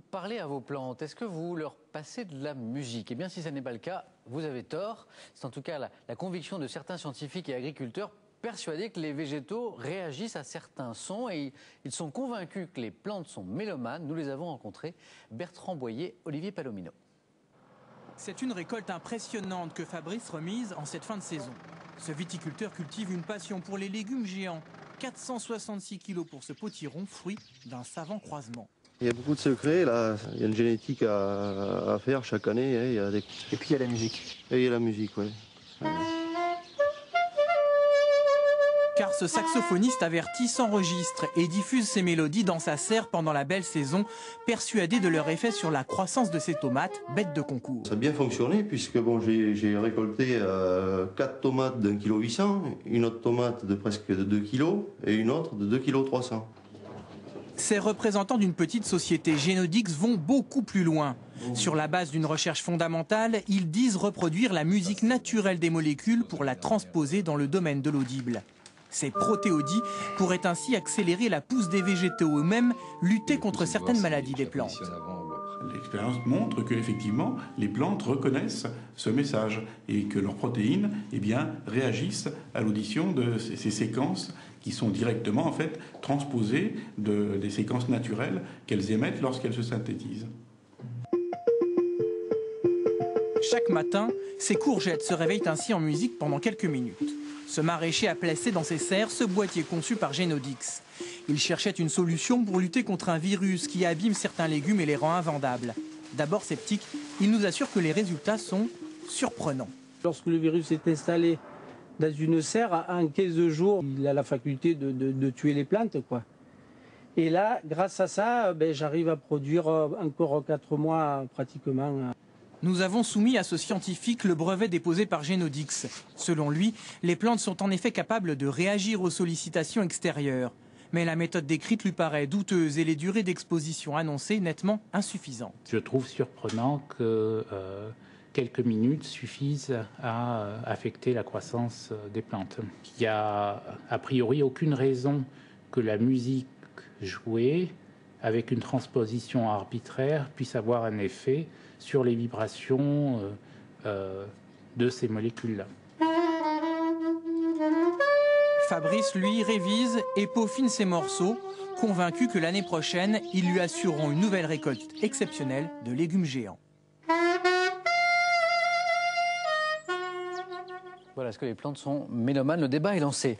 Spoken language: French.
parlez à vos plantes, est-ce que vous leur passez de la musique? Eh bien, si ce n'est pas le cas, vous avez tort. C'est en tout cas la conviction de certains scientifiques et agriculteurs persuadés que les végétaux réagissent à certains sons et ils sont convaincus que les plantes sont mélomanes. Nous les avons rencontrés, Bertrand Boyer, Olivier Palomino. C'est une récolte impressionnante que Fabrice remise en cette fin de saison. Ce viticulteur cultive une passion pour les légumes géants. 466 kilos pour ce potiron, fruit d'un savant croisement. Il y a beaucoup de secrets, là. Il y a une génétique à faire chaque année. Hein. Et puis il y a la musique. Et il y a la musique, oui. Car ce saxophoniste averti s'enregistre et diffuse ses mélodies dans sa serre pendant la belle saison, persuadé de leur effet sur la croissance de ses tomates, bêtes de concours. Ça a bien fonctionné puisque bon, j'ai récolté 4 tomates d'1,8 kg, une autre tomate de presque 2 kg et une autre de 2,3 kg. Ces représentants d'une petite société Genodix vont beaucoup plus loin. Sur la base d'une recherche fondamentale, ils disent reproduire la musique naturelle des molécules pour la transposer dans le domaine de l'audible. Ces protéodies pourraient ainsi accélérer la pousse des végétaux eux-mêmes, lutter contre certaines maladies des plantes. L'expérience montre qu'effectivement, les plantes reconnaissent ce message et que leurs protéines réagissent à l'audition de ces séquences qui sont directement en fait transposées des séquences naturelles qu'elles émettent lorsqu'elles se synthétisent. Chaque matin, ces courgettes se réveillent ainsi en musique pendant quelques minutes. Ce maraîcher a placé dans ses serres ce boîtier conçu par Genodix. Il cherchait une solution pour lutter contre un virus qui abîme certains légumes et les rend invendables. D'abord sceptique, il nous assure que les résultats sont surprenants. Lorsque le virus est installé dans une serre, en 15 jours, il a la faculté de tuer les plantes, quoi. Et là, grâce à ça, j'arrive à produire encore 4 mois pratiquement. Nous avons soumis à ce scientifique le brevet déposé par Genodix. Selon lui, les plantes sont en effet capables de réagir aux sollicitations extérieures. Mais la méthode décrite lui paraît douteuse et les durées d'exposition annoncées nettement insuffisantes. Je trouve surprenant que quelques minutes suffisent à affecter la croissance des plantes. Il n'y a a priori aucune raison que la musique jouée avec une transposition arbitraire puisse avoir un effet sur les vibrations de ces molécules-là. Fabrice, lui, révise et peaufine ses morceaux, convaincu que l'année prochaine, ils lui assureront une nouvelle récolte exceptionnelle de légumes géants. Voilà, est-ce que les plantes sont mélomanes? Le débat est lancé.